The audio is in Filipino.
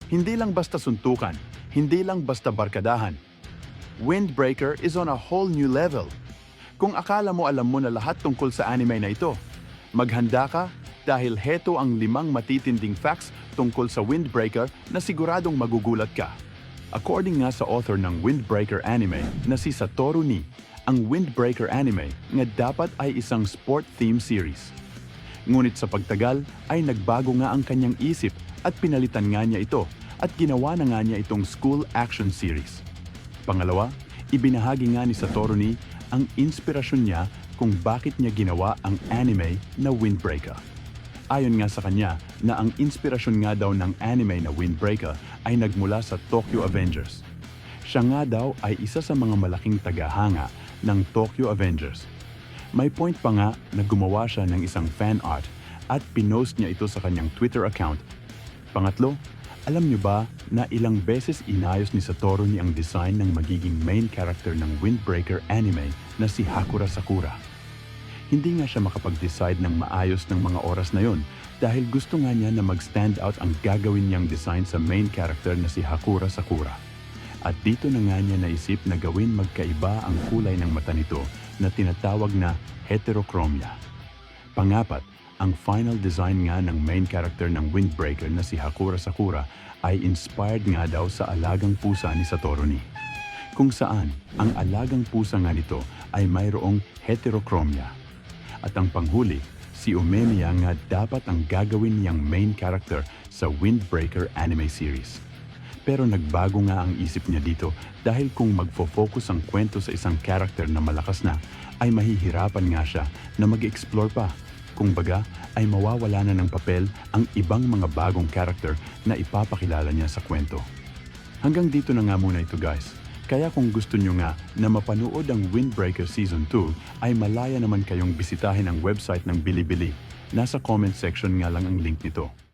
Hindi lang basta suntukan, hindi lang basta barkadahan. Windbreaker is on a whole new level. Kung akala mo alam mo na lahat tungkol sa anime na ito, maghanda ka dahil heto ang 5 matitinding facts tungkol sa Windbreaker na siguradong magugulat ka. According nga sa author ng Windbreaker anime na si Satoru Ni, ang Windbreaker anime nga dapat ay isang sport theme series. Ngunit sa pagtagal ay nagbago nga ang kanyang isip at pinalitan nga niya ito at ginawa na nga niya itong school action series. Pangalawa, ibinahagi nga ni Satoru Ni ang inspirasyon niya kung bakit niya ginawa ang anime na Windbreaker. Ayon nga sa kanya na ang inspirasyon nga daw ng anime na Windbreaker ay nagmula sa Tokyo Avengers. Siya nga daw ay isa sa mga malaking tagahanga ng Tokyo Avengers. May point pa nga na gumawa siya ng isang fan art at pinost niya ito sa kanyang Twitter account. Pangatlo, alam niyo ba na ilang beses inayos ni Satoru Ni ang design ng magiging main character ng Windbreaker anime na si Hakura Sakura? Hindi nga siya makapag-decide ng maayos ng mga oras na yon dahil gusto nga niya na mag-stand out ang gagawin niyang design sa main character na si Hakura Sakura. At dito na nga niya naisip na gawin magkaiba ang kulay ng mata nito na tinatawag na heterochromia. Pangapat, ang final design nga ng main character ng Windbreaker na si Hakura Sakura ay inspired nga daw sa alagang pusa ni Satoru Ni. Kung saan, ang alagang pusa nga nito ay mayroong heterochromia. At ang panghuli, si Umemiya nga dapat ang gagawin niyang main character sa Windbreaker anime series. Pero nagbago nga ang isip niya dito dahil kung magfo-focus ang kwento sa isang character na malakas na, ay mahihirapan nga siya na mag-explore pa. Kung baga, ay mawawala na ng papel ang ibang mga bagong character na ipapakilala niya sa kwento. Hanggang dito na nga muna ito guys. Kaya kung gusto nyo nga na mapanood ang Windbreaker Season 2, ay malaya naman kayong bisitahin ang website ng Bilibili. Nasa comment section nga lang ang link nito.